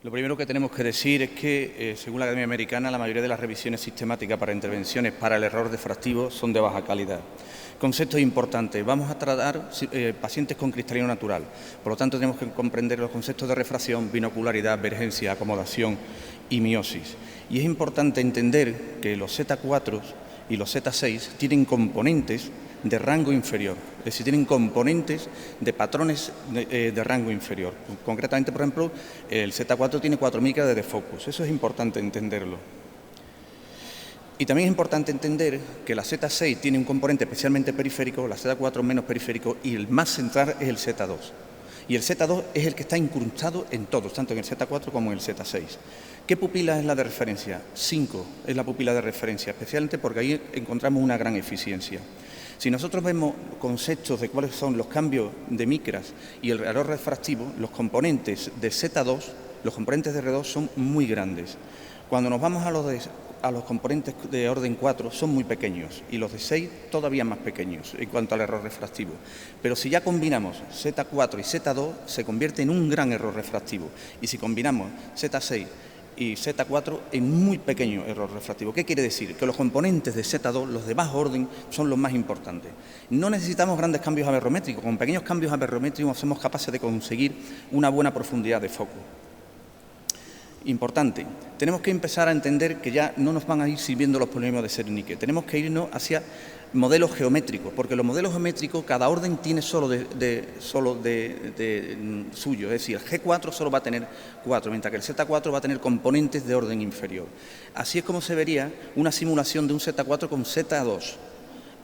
Lo primero que tenemos que decir es que, según la Academia Americana, la mayoría de las revisiones sistemáticas para intervenciones para el error refractivo son de baja calidad. Conceptos importantes. Vamos a tratar pacientes con cristalino natural. Por lo tanto, tenemos que comprender los conceptos de refracción, binocularidad, vergencia, acomodación y miosis. Y es importante entender que los Z4 y los Z6 tienen componentes de rango inferior, es decir, tienen componentes de patrones de rango inferior. Concretamente, por ejemplo, el Z4 tiene 4 micras de defocus, eso es importante entenderlo. Y también es importante entender que la Z6 tiene un componente especialmente periférico, la Z4 menos periférico, y el más central es el Z2. Y el Z2 es el que está incrustado en todos, tanto en el Z4 como en el Z6. ¿Qué pupila es la de referencia? 5 es la pupila de referencia, especialmente porque ahí encontramos una gran eficiencia. Si nosotros vemos conceptos de cuáles son los cambios de micras y el error refractivo, los componentes de Z2, los componentes de R2 son muy grandes. Cuando nos vamos a los componentes de orden 4 son muy pequeños y los de 6 todavía más pequeños en cuanto al error refractivo. Pero si ya combinamos Z4 y Z2 se convierte en un gran error refractivo, y si combinamos Z6 y Z4 en muy pequeño error refractivo. ¿Qué quiere decir? Que los componentes de Z2, los de bajo orden, son los más importantes. No necesitamos grandes cambios aberrométricos, con pequeños cambios aberrométricos somos capaces de conseguir una buena profundidad de foco. Importante, tenemos que empezar a entender que ya no nos van a ir sirviendo los polinomios de Zernicke, tenemos que irnos hacia modelos geométricos, porque los modelos geométricos, cada orden tiene solo de suyo, es decir, el G4 solo va a tener 4, mientras que el Z4 va a tener componentes de orden inferior. Así es como se vería una simulación de un Z4 con Z2.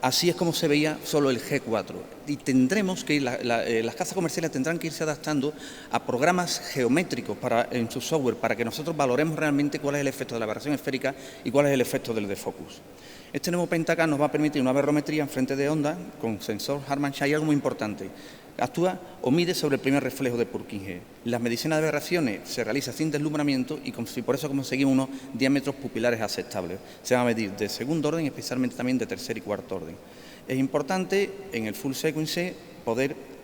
Así es como se veía solo el G4. Y tendremos que ir, las casas comerciales tendrán que irse adaptando a programas geométricos en su software para que nosotros valoremos realmente cuál es el efecto de la aberración esférica y cuál es el efecto del defocus. Este nuevo Pentacam nos va a permitir una aberrometría en frente de onda con sensor Harman-Kardon, y algo muy importante. Actúa o mide sobre el primer reflejo de Purkinje. Las mediciones de aberraciones se realizan sin deslumbramiento y por eso conseguimos unos diámetros pupilares aceptables. Se van a medir de segundo orden, especialmente también de tercer y cuarto orden. Es importante en el full sequence poder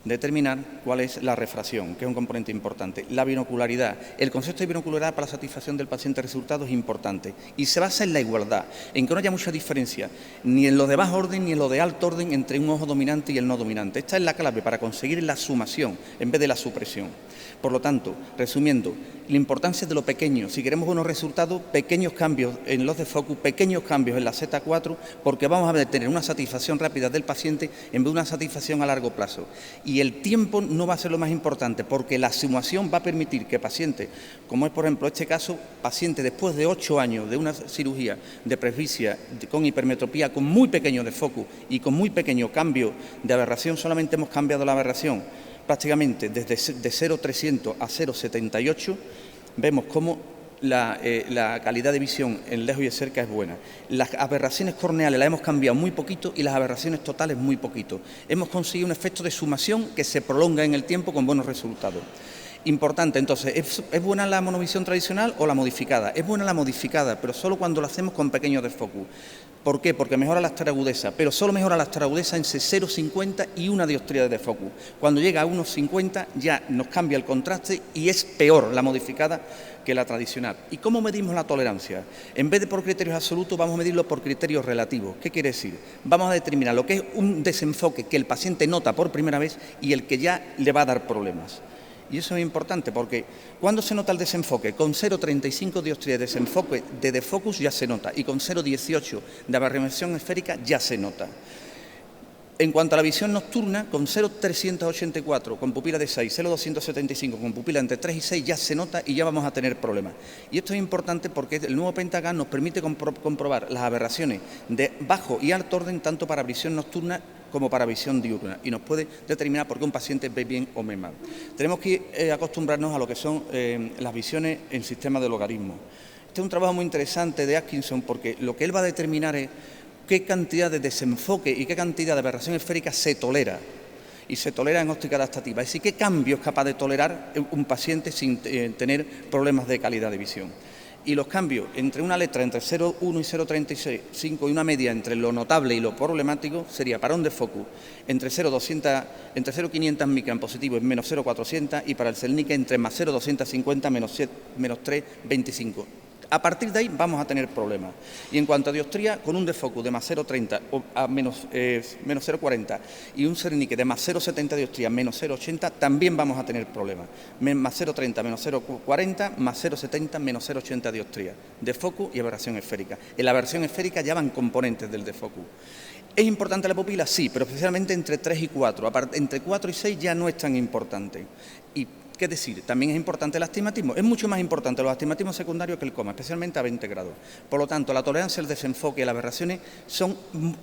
determinar cuál es la refracción, que es un componente importante. La binocularidad. El concepto de binocularidad para la satisfacción del paciente resultado es importante y se basa en la igualdad, en que no haya mucha diferencia ni en lo de bajo orden ni en lo de alto orden entre un ojo dominante y el no dominante. Esta es la clave para conseguir la sumación en vez de la supresión. Por lo tanto, resumiendo, la importancia de lo pequeño. Si queremos buenos resultados, pequeños cambios en los de focus, pequeños cambios en la Z4, porque vamos a tener una satisfacción rápida del paciente en vez de una satisfacción a largo plazo. Y el tiempo no va a ser lo más importante, porque la sumación va a permitir que pacientes, como es por ejemplo este caso, paciente después de 8 años de una cirugía de presbicia con hipermetropía, con muy pequeño de focus y con muy pequeño cambio de aberración, solamente hemos cambiado la aberración prácticamente desde de 0,300 a 0,78, vemos cómo la calidad de visión en lejos y de cerca es buena. Las aberraciones corneales las hemos cambiado muy poquito y las aberraciones totales muy poquito. Hemos conseguido un efecto de sumación que se prolonga en el tiempo con buenos resultados. Importante, entonces, ¿es buena la monovisión tradicional o la modificada? Es buena la modificada, pero solo cuando la hacemos con pequeños de focus. ¿Por qué? Porque mejora la asteragudeza, pero solo mejora la asteragudeza en 0,50 y una dioptría de focus. Cuando llega a 1,50 ya nos cambia el contraste y es peor la modificada que la tradicional. ¿Y cómo medimos la tolerancia? En vez de por criterios absolutos, vamos a medirlo por criterios relativos. ¿Qué quiere decir? Vamos a determinar lo que es un desenfoque que el paciente nota por primera vez y el que ya le va a dar problemas. Y eso es importante porque ¿cuándo se nota el desenfoque? Con 0,35 dioptría de desenfoque de defocus ya se nota y con 0,18 de aberración esférica ya se nota. En cuanto a la visión nocturna, con 0,384 con pupila de 6, 0,275 con pupila entre 3 y 6 ya se nota y ya vamos a tener problemas. Y esto es importante porque el nuevo Pentacam nos permite comprobar las aberraciones de bajo y alto orden tanto para visión nocturna como para visión diurna y nos puede determinar por qué un paciente ve bien o ve mal. Tenemos que acostumbrarnos a lo que son las visiones en sistema de logaritmo. Este es un trabajo muy interesante de Atkinson porque lo que él va a determinar es qué cantidad de desenfoque y qué cantidad de aberración esférica se tolera. Y se tolera en óptica adaptativa. Es decir, qué cambio es capaz de tolerar un paciente sin tener problemas de calidad de visión. y los cambios entre una letra entre 0,1 y 0,35 y una media entre lo notable y lo problemático sería para un defocus entre 0,500 micras en positivo y menos 0,400 y para el Celnique entre más 0,250 menos 3,25. A partir de ahí vamos a tener problemas. Y en cuanto a dioptría, con un defocus de más 0,30 a menos 0,40 y un Celnique de más 0,70 dioptría menos 0,80, también vamos a tener problemas. Más 0,30 menos 0,40, más 0,70 menos 0,80 dioptría. Defocus y aberración esférica. En la aberración esférica ya van componentes del defocus. ¿Es importante la pupila? Sí, pero especialmente entre 3 y 4. Entre 4 y 6 ya no es tan importante. Y ¿qué decir? También es importante el astigmatismo. Es mucho más importante los astigmatismos secundarios que el coma, especialmente a 20 grados. Por lo tanto, la tolerancia, el desenfoque y las aberraciones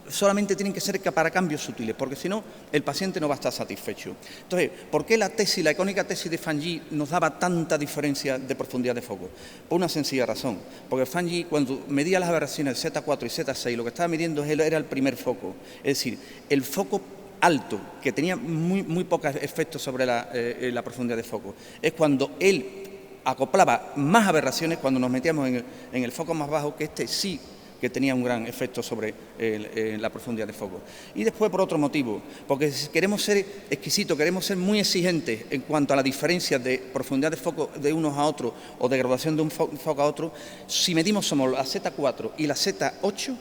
solamente tienen que ser para cambios sutiles, porque si no, el paciente no va a estar satisfecho. Entonces, ¿por qué la icónica tesis de Fangy nos daba tanta diferencia de profundidad de foco? Por una sencilla razón. Porque Fangy, cuando medía las aberraciones Z4 y Z6, lo que estaba midiendo era el primer foco. Es decir, el foco alto, que tenía muy pocos efectos sobre la profundidad de foco. Es cuando él acoplaba más aberraciones, cuando nos metíamos en el foco más bajo, que este sí que tenía un gran efecto sobre la profundidad de foco. Y después por otro motivo, porque si queremos ser exquisitos, queremos ser muy exigentes en cuanto a la diferencia de profundidad de foco de unos a otros o de graduación de un foco a otro, si medimos somos la Z4 y la Z8,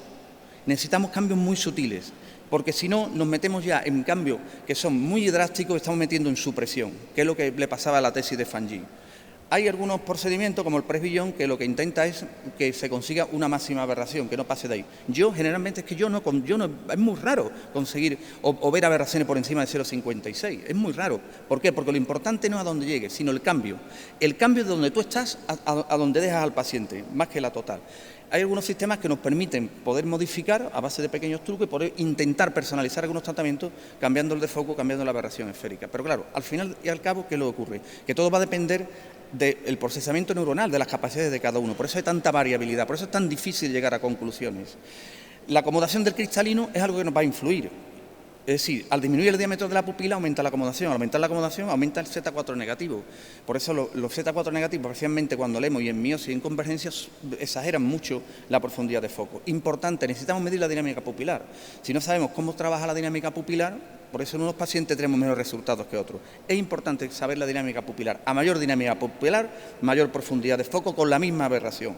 necesitamos cambios muy sutiles, porque si no nos metemos ya en cambios que son muy drásticos, estamos metiendo en supresión, que es lo que le pasaba a la tesis de Fangy. Hay algunos procedimientos, como el Press-Billon, que lo que intenta es que se consiga una máxima aberración, que no pase de ahí. Generalmente, es que es muy raro conseguir o ver aberraciones por encima de 0,56. Es muy raro. ¿Por qué? Porque lo importante no es a dónde llegues, sino el cambio. El cambio de donde tú estás a donde dejas al paciente, más que la total. Hay algunos sistemas que nos permiten poder modificar a base de pequeños trucos y poder intentar personalizar algunos tratamientos cambiando el de foco, cambiando la aberración esférica. Pero claro, al final y al cabo, ¿qué es lo que ocurre? Que todo va a depender del procesamiento neuronal, de las capacidades de cada uno. Por eso hay tanta variabilidad, por eso es tan difícil llegar a conclusiones. La acomodación del cristalino es algo que nos va a influir. Es decir, al disminuir el diámetro de la pupila aumenta la acomodación, al aumentar la acomodación aumenta el Z4 negativo. Por eso los Z4 negativos, especialmente cuando leemos y en miosis y en convergencia, exageran mucho la profundidad de foco. Importante, necesitamos medir la dinámica pupilar. Si no sabemos cómo trabaja la dinámica pupilar, por eso en unos pacientes tenemos mejores resultados que otros. Es importante saber la dinámica pupilar. A mayor dinámica pupilar, mayor profundidad de foco con la misma aberración.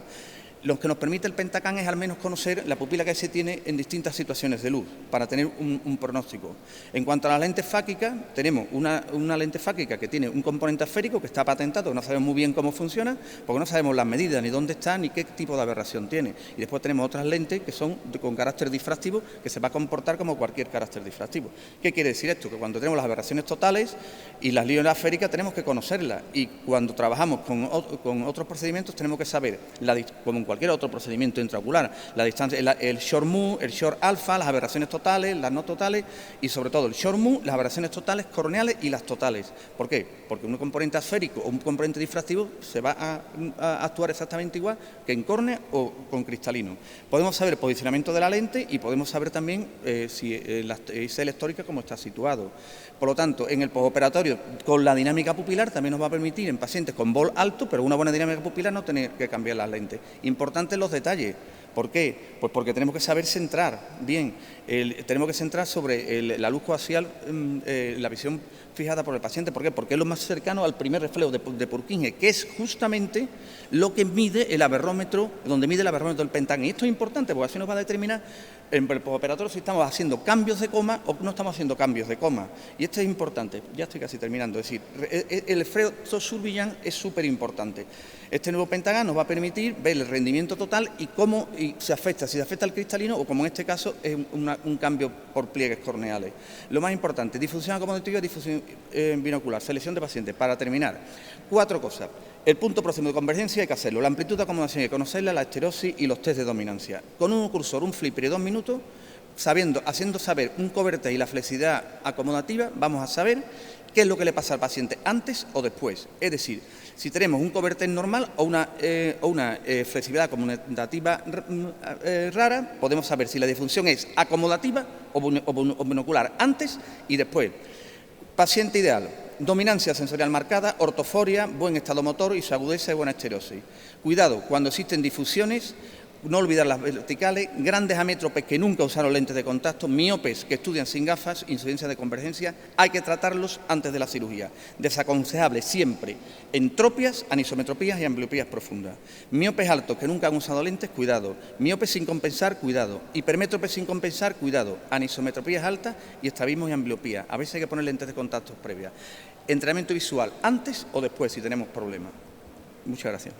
Lo que nos permite el Pentacam es al menos conocer la pupila que se tiene en distintas situaciones de luz, para tener un pronóstico. En cuanto a las lentes fáquicas, tenemos una lente fáquica que tiene un componente esférico que está patentado, que no sabemos muy bien cómo funciona, porque no sabemos las medidas, ni dónde está, ni qué tipo de aberración tiene. Y después tenemos otras lentes que son con carácter difractivo, que se va a comportar como cualquier carácter difractivo. ¿Qué quiere decir esto? Que cuando tenemos las aberraciones totales y las líneas esféricas tenemos que conocerlas. Y cuando trabajamos con otros procedimientos tenemos que saber, como en cualquier otro procedimiento intraocular, la distancia, el short mu, el short alfa, las aberraciones totales, las no totales y sobre todo el short mu, las aberraciones totales corneales y las totales. ¿Por qué? Porque un componente esférico o un componente difractivo se va a actuar exactamente igual que en córnea o con cristalino. Podemos saber el posicionamiento de la lente y podemos saber también si la isla histórica cómo está situado. Por lo tanto, en el postoperatorio, con la dinámica pupilar también nos va a permitir en pacientes con BOL alto, pero una buena dinámica pupilar, no tener que cambiar las lentes. Importantes los detalles. ¿Por qué? Pues porque tenemos que saber centrar bien, tenemos que centrar sobre la luz coaxial, la visión fijada por el paciente. ¿Por qué? Porque es lo más cercano al primer reflejo de Purkinje, que es justamente lo que mide el aberrómetro, donde mide el aberrómetro del Pentacam. Y esto es importante porque así nos va a determinar en el postoperatorio si estamos haciendo cambios de coma o no estamos haciendo cambios de coma. Y esto es importante, ya estoy casi terminando. Es decir, el efecto-surveillance es súper importante. Este nuevo Pentacam nos va a permitir ver el rendimiento total y cómo se afecta, si se afecta al cristalino o como en este caso es un cambio por pliegues corneales. Lo más importante, difusión acomodativa y difusión binocular, selección de pacientes. Para terminar, 4 cosas. El punto próximo de convergencia hay que hacerlo, la amplitud de acomodación hay que conocerla, la esterosis y los test de dominancia. Con un cursor, un flipper y 2 minutos, haciendo saber un coverte y la flexibilidad acomodativa, vamos a saber qué es lo que le pasa al paciente antes o después. Es decir, si tenemos un coverter normal o una flexibilidad acomodativa rara, podemos saber si la disfunción es acomodativa o binocular antes y después. Paciente ideal, dominancia sensorial marcada, ortoforia, buen estado motor, isoagudeza y buena estereosis. Cuidado, cuando existen difusiones, no olvidar las verticales, grandes amétropes que nunca usaron lentes de contacto, miopes que estudian sin gafas, incidencia de convergencia, hay que tratarlos antes de la cirugía. Desaconsejable siempre entropias, anisometropías y ambliopías profundas. Miopes altos que nunca han usado lentes, cuidado. Miopes sin compensar, cuidado. Hipermétropes sin compensar, cuidado. Anisometropías altas y estrabismo y ambliopía. A veces hay que poner lentes de contacto previas. Entrenamiento visual antes o después si tenemos problemas. Muchas gracias.